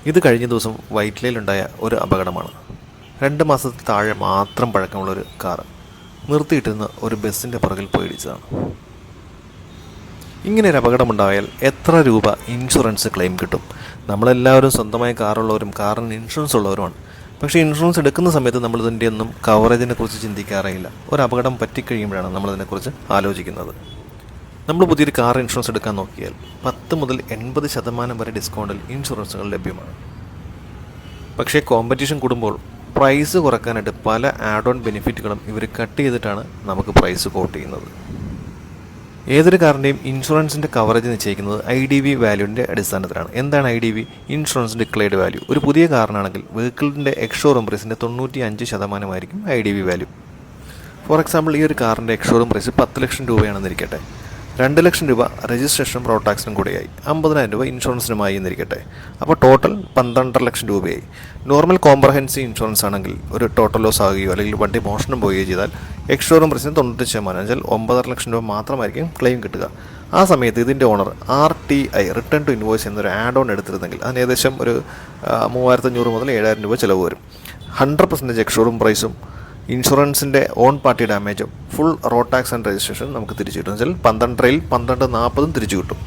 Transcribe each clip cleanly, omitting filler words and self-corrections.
ഇത് കഴിഞ്ഞ ദിവസം വൈറ്റ്ലയിലുണ്ടായ ഒരു അപകടമാണ്. 2 മാസത്തിൽ താഴെ മാത്രം പഴക്കമുള്ളൊരു കാറ് നിർത്തിയിട്ടിരുന്ന ഒരു ബസ്സിൻ്റെ പുറകിൽ പോയി ഇടിച്ചതാണ്. ഇങ്ങനെ ഒരു അപകടമുണ്ടായാൽ എത്ര രൂപ ഇൻഷുറൻസ് ക്ലെയിം കിട്ടും? നമ്മളെല്ലാവരും സ്വന്തമായി കാറുള്ളവരും കാറിന് ഇൻഷുറൻസ് ഉള്ളവരുമാണ്. പക്ഷേ ഇൻഷുറൻസ് എടുക്കുന്ന സമയത്ത് നമ്മളിതിൻ്റെ ഒന്നും കവറേജിനെ കുറിച്ച് ചിന്തിക്കാറേയില്ല. ഒരു അപകടം പറ്റിക്കഴിയുമ്പോഴാണ് നമ്മളിതിനെക്കുറിച്ച് ആലോചിക്കുന്നത്. നമ്മൾ പുതിയൊരു കാർ ഇൻഷുറൻസ് എടുക്കാൻ നോക്കിയാൽ 10 മുതൽ 80% വരെ ഡിസ്കൗണ്ടിൽ ഇൻഷുറൻസുകൾ ലഭ്യമാണ്. പക്ഷേ കോമ്പറ്റീഷൻ കൂടുമ്പോൾ പ്രൈസ് കുറക്കാനായിട്ട് പല ആഡ് ഓൺ ബെനിഫിറ്റുകളും ഇവർ കട്ട് ചെയ്തിട്ടാണ് നമുക്ക് പ്രൈസ് കോട്ട് ചെയ്യുന്നത്. ഏതൊരു കാറിൻ്റെയും ഇൻഷുറൻസിൻ്റെ കവറേജ് നിശ്ചയിക്കുന്നത് IDV വാല്യൂവിൻ്റെ അടിസ്ഥാനത്തിലാണ്. എന്താണ് IDV? Insurance declared value. ഒരു പുതിയ കാറിനാണെങ്കിൽ വെഹിക്കിളിൻ്റെ എക്സ്ഷോറൂം പ്രൈസിൻ്റെ 95% IDV വാല്യൂ. ഫോർ എക്സാമ്പിൾ, ഈ ഒരു കാറിൻ്റെ എക്സ്ഷോറൂം പ്രൈസ് 10 ലക്ഷം രൂപയാണെന്നിരിക്കട്ടെ. 2 ലക്ഷം രൂപ രജിസ്ട്രേഷനും റോഡ് ടാക്സിനും കൂടെയായി, 50,000 രൂപ ഇൻഷുറൻസിനുമായി എന്നിരിക്കട്ടെ. അപ്പോൾ ടോട്ടൽ 12.5 ലക്ഷം രൂപയായി. നോർമൽ കോംപ്രഹെൻസീവ് ഇൻഷുറൻസ് ആണെങ്കിൽ ഒരു ടോട്ടൽ ലോസ് ആകുകയോ അല്ലെങ്കിൽ വണ്ടി മോഷണം പോവുകയോ ചെയ്താൽ എക്സ്ഷോറൂം പ്രൈസിന് 90% എന്നുവെച്ചാൽ 9.5 ലക്ഷം രൂപ മാത്രമായിരിക്കും ക്ലെയിം കിട്ടുക. ആ സമയത്ത് ഇതിൻ്റെ owner RTI return to invoice എന്നൊരു ആഡ് ഓൺ എടുത്തിരുന്നെങ്കിൽ അതിന് ഏകദേശം ഒരു 3,500 മുതൽ 7,000 രൂപ ചിലവ് വരും. 100% എക്സ്ഷോറൂം പ്രൈസും ഇൻഷുറൻസിൻ്റെ ഓൺ പാർട്ടി ഡാമേജും full road tax and registration നമുക്ക് തിരിച്ചു കിട്ടും. വെച്ചാൽ 12.5 12.40 തിരിച്ചു കിട്ടും.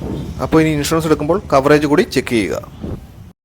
അപ്പോൾ ഇനി ഇൻഷുറൻസ് എടുക്കുമ്പോൾ കവറേജ് കൂടി ചെക്ക് ചെയ്യുക.